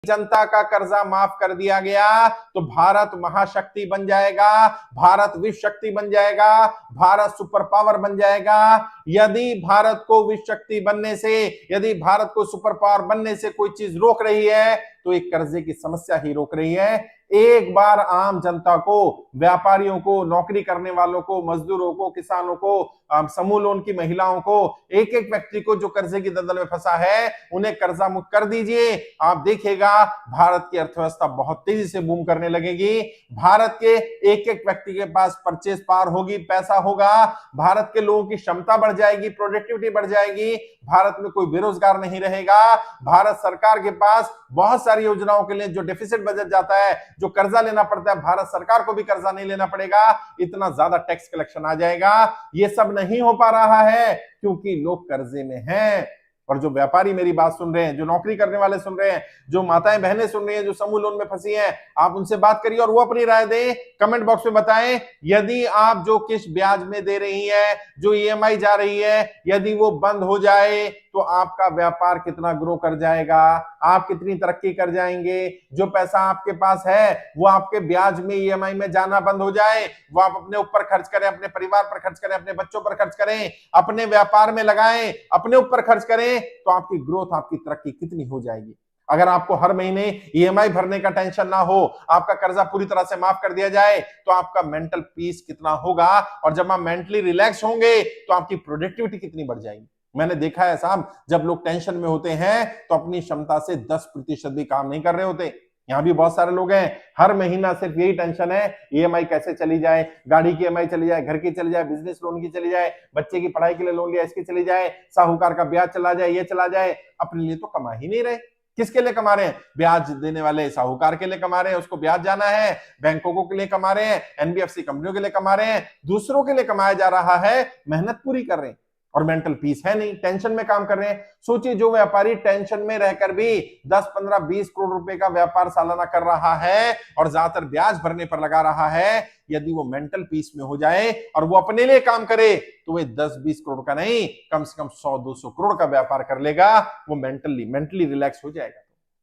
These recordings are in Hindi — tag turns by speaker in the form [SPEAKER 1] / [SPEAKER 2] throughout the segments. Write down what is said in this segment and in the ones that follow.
[SPEAKER 1] जनता का कर्जा माफ कर दिया गया तो भारत महाशक्ति बन जाएगा, भारत विश्व शक्ति बन जाएगा, भारत सुपर पावर बन जाएगा। यदि भारत को विश्व शक्ति बनने से, यदि भारत को सुपर पावर बनने से कोई चीज रोक रही है तो एक कर्जे की समस्या ही रोक रही है। एक बार आम जनता को, व्यापारियों को, नौकरी करने वालों को, मजदूरों को, किसानों को, समूह लोन की महिलाओं को, एक एक व्यक्ति को जो कर्जे की दलदल में फंसा है उन्हें कर्जा मुक्त कर दीजिए। आप देखिएगा भारत की अर्थव्यवस्था बहुत तेजी से बूम करने लगेगी। भारत के एक एक व्यक्ति के पास परचेज पावर होगी, पैसा होगा, भारत के लोगों की क्षमता बढ़ जाएगी, प्रोडक्टिविटी बढ़ जाएगी, भारत में कोई बेरोजगार नहीं रहेगा। भारत सरकार के पास बहुत सारी योजनाओं के लिए जो डेफिसिट बजट जाता है, जो कर्जा लेना पड़ता है, भारत सरकार को भी कर्जा नहीं लेना पड़ेगा, इतना ज्यादा टैक्स कलेक्शन आ जाएगा। ये सब नहीं हो पा रहा है क्योंकि लोग कर्जे में हैं। और जो व्यापारी मेरी बात सुन रहे हैं, जो नौकरी करने वाले सुन रहे हैं, जो माताएं बहनें सुन रही हैं, जो समूह लोन में फंसी हैं, आप उनसे बात करिए और वो अपनी राय दें। कमेंट बॉक्स में बताएं यदि आप जो किस्त ब्याज में दे रही है, जो ईएमआई जा रही है, यदि वो बंद हो जाए तो आपका व्यापार कितना ग्रो कर जाएगा, आप कितनी तरक्की कर जाएंगे। जो पैसा आपके पास है वो आपके ब्याज में, ईएमआई में जाना बंद हो जाए, वो आप अपने ऊपर खर्च करें, अपने परिवार पर खर्च करें, अपने बच्चों पर खर्च करें, अपने व्यापार में लगाएं, अपने ऊपर खर्च करें, तो आपकी ग्रोथ, आपकी तरक्की कितनी हो जाएगी। अगर आपको हर महीने ईएमआई भरने का टेंशन ना हो, आपका कर्जा पूरी तरह से माफ कर दिया जाए, तो आपका मेंटल पीस कितना होगा। और जब आप मेंटली रिलैक्स होंगे तो आपकी प्रोडक्टिविटी कितनी बढ़ जाएगी। मैंने देखा है साहब, जब लोग टेंशन में होते हैं तो अपनी क्षमता से 10% भी काम नहीं कर रहे होते। यहां भी बहुत सारे लोग हैं, हर महीना सिर्फ यही टेंशन है, ईएमआई कैसे चली जाए, गाड़ी की ईएमआई चली जाए, घर की चली जाए, बिजनेस लोन की चली जाए, बच्चे की पढ़ाई के लिए लोन लिया इसकी चली जाए, साहूकार का ब्याज चला जाए, ये चला जाए। अपने लिए तो कमा ही नहीं रहे। किसके लिए कमा रहे हैं? ब्याज देने वाले साहूकार के लिए कमा रहे हैं, उसको ब्याज जाना है, बैंकों के लिए कमा रहे हैं, एनबीएफसी कंपनियों के लिए कमा रहे हैं, दूसरों के लिए कमाया जा रहा है, मेहनत पूरी कर रहे हैं और मेंटल पीस है नहीं, टेंशन में काम कर रहे हैं। सोचिए, जो व्यापारी टेंशन में रहकर भी 10, 15, 20 करोड़ रुपए का व्यापार सालाना कर रहा है और ज्यादातर ब्याज भरने पर लगा रहा है, यदि वो मेंटल पीस में हो जाए और वो अपने लिए काम करे तो वे 10-20 करोड़ का नहीं, कम से कम 100-200 करोड़ का व्यापार कर लेगा। वो मेंटली रिलैक्स हो जाएगा।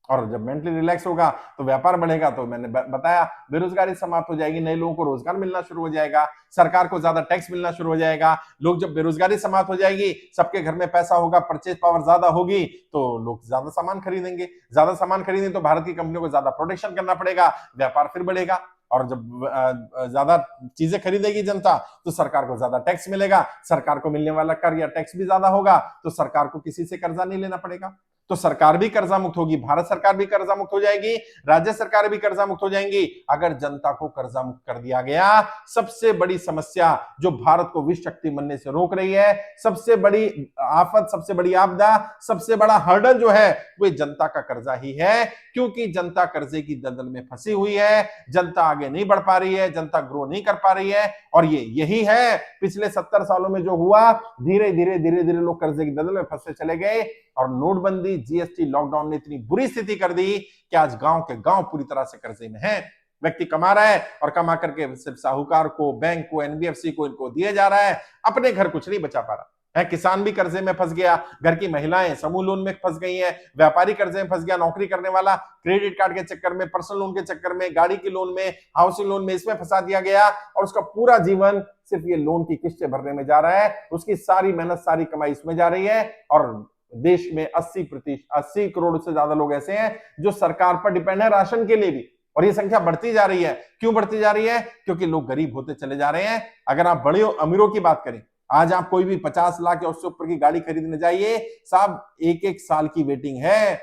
[SPEAKER 1] और जब मेंटली रिलैक्स होगा तो व्यापार बढ़ेगा, तो मैंने बताया बेरोजगारी समाप्त हो जाएगी, नए लोगों को रोजगार मिलना शुरू हो जाएगा, सरकार को ज्यादा टैक्स मिलना शुरू हो जाएगा। लोग, जब बेरोजगारी समाप्त हो जाएगी, सबके घर में पैसा होगा, परचेज पावर ज्यादा होगी, तो लोग ज्यादा सामान खरीदेंगे, ज्यादा सामान खरीदेंगे तो भारत की कंपनियों को ज्यादा प्रोडक्शन करना पड़ेगा, व्यापार फिर बढ़ेगा। और जब ज्यादा चीजें खरीदेगी जनता तो सरकार को ज्यादा टैक्स मिलेगा, सरकार को मिलने वाला कर या टैक्स भी ज्यादा होगा, तो सरकार को किसी से कर्जा नहीं लेना पड़ेगा, तो सरकार भी कर्जा मुक्त होगी, भारत सरकार भी कर्जा मुक्त हो जाएगी, राज्य सरकार भी कर्जा मुक्त हो जाएंगी। अगर जनता को कर्जा मुक्त कर दिया गया, सबसे बड़ी समस्या जो भारत को विश्व शक्ति बनने से रोक रही है, सबसे बड़ी आफत, सबसे बड़ी आपदा, सबसे बड़ा हर्डल जो है वो जनता का कर्जा ही है। क्योंकि जनता कर्जे की दलदल में फंसी हुई है, जनता आगे नहीं बढ़ पा रही है, जनता ग्रो नहीं कर पा रही है। और यही है पिछले 70 सालों में जो हुआ, धीरे धीरे लोग कर्जे की दलदल में फंसते चले गए और नोटबंदी, जीएसटी, लॉकडाउन ने इतनी बुरी स्थिति कर दी कि आज गांव के गांव पूरी तरह से कर्जे में है। व्यक्ति कमा रहा है और कमा करके सिर्फ साहूकार को, बैंक को, एनबीएफसी को इनको दिए जा रहा है, अपने घर कुछ नहीं बचा पा रहा है। किसान भी कर्जे में फंस गया, घर की महिलाएं समूह लोन में फंस गई हैं, व्यापारी कर्जे में फंस गया, नौकरी करने वाला क्रेडिट कार्ड के चक्कर में, पर्सनल लोन के चक्कर में, गाड़ी के लोन में, हाउसिंग लोन में, इसमें फंसा दिया गया और उसका पूरा जीवन सिर्फ ये लोन की किस्तें भरने में जा रहा है। उसकी सारी मेहनत, सारी कमाई इसमें जा रही है। और देश में 80 करोड़ से ज्यादा लोग ऐसे हैं जो सरकार पर डिपेंड है राशन के लिए भी, और ये संख्या बढ़ती जा रही है। क्यों बढ़ती जा रही है? क्योंकि लोग गरीब होते चले जा रहे हैं। अगर आप बड़े अमीरों की बात करें, आज आप कोई भी 50 लाख या उससे ऊपर की गाड़ी खरीदने जाइए, साहब 1-1 साल की वेटिंग है।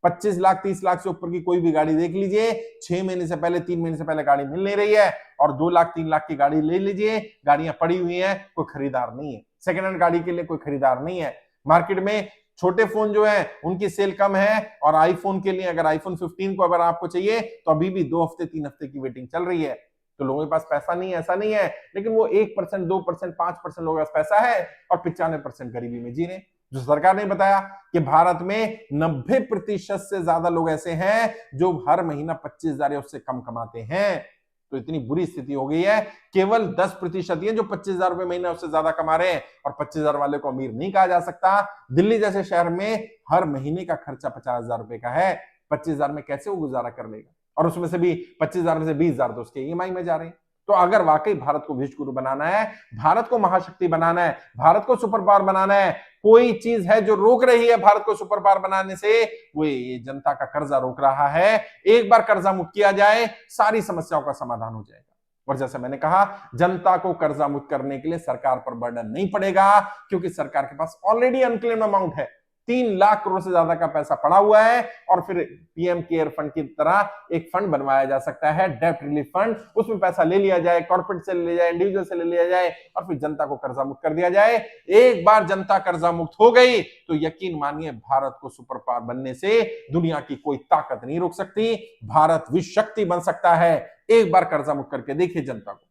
[SPEAKER 1] 25 लाख 30 लाख से ऊपर की कोई भी गाड़ी देख लीजिए, 6 महीने से पहले, 3 महीने से पहले गाड़ी मिल नहीं रही है। और 2 लाख 3 लाख की गाड़ी ले लीजिए, गाड़ियां पड़ी हुई हैं, कोई खरीदार नहीं है। सेकेंड हैंड गाड़ी के लिए कोई खरीदार नहीं है। मार्केट में छोटे फोन जो है उनकी सेल कम है, और आईफोन के लिए, अगर आईफोन 15 को अगर आपको चाहिए तो अभी भी 2 हफ्ते 3 हफ्ते की वेटिंग चल रही है। तो लोगों के पास पैसा नहीं है, ऐसा नहीं है, लेकिन वो 1%, 2%, 5% लोगों के पास पैसा है और 95% गरीबी में जी रहे। जो सरकार ने बताया कि भारत में 90% से ज्यादा लोग ऐसे हैं जो हर महीना 25,000 या उससे कम कमाते हैं। तो इतनी बुरी स्थिति हो गई है, केवल 10% है जो 25,000 रुपए महीना उससे ज्यादा कमा रहे हैं, और 25,000 वाले को अमीर नहीं कहा जा सकता। दिल्ली जैसे शहर में हर महीने का खर्चा 50,000 रुपए का है। 25,000 में कैसे वो गुजारा कर लेगा? और उसमें से भी 25,000 में से 20,000 तो उसके ईएमआई में जा रहे हैं। तो अगर वाकई भारत को विश्व गुरु बनाना है, भारत को महाशक्ति बनाना है, भारत को सुपर पावर बनाना है, कोई चीज है जो रोक रही है भारत को सुपर पावर बनाने से, वो ये जनता का कर्जा रोक रहा है। एक बार कर्जा मुक्त किया जाए, सारी समस्याओं का समाधान हो जाएगा। और जैसे मैंने कहा, जनता को कर्जा मुक्त करने के लिए सरकार पर बर्डन नहीं पड़ेगा, क्योंकि सरकार के पास ऑलरेडी अनक्लेम्ड अमाउंट है। 3 लाख करोड़ से ज्यादा का पैसा पड़ा हुआ है, और फिर पीएम केयर फंड की तरह एक फंड बनवाया जा सकता है, डेब्ट रिलीफ फंड। उसमें पैसा ले लिया जाए, कॉर्पोरेट से ले लिया जाए, इंडिविजुअल से ले लिया जाए, और फिर जनता को कर्जा मुक्त कर दिया जाए। एक बार जनता कर्जा मुक्त हो गई तो यकीन मानिए, भारत को सुपर पावर बनने से दुनिया की कोई ताकत नहीं रोक सकती। भारत विश्व शक्ति बन सकता है। एक बार कर्जा मुक्त करके देखिए जनता को।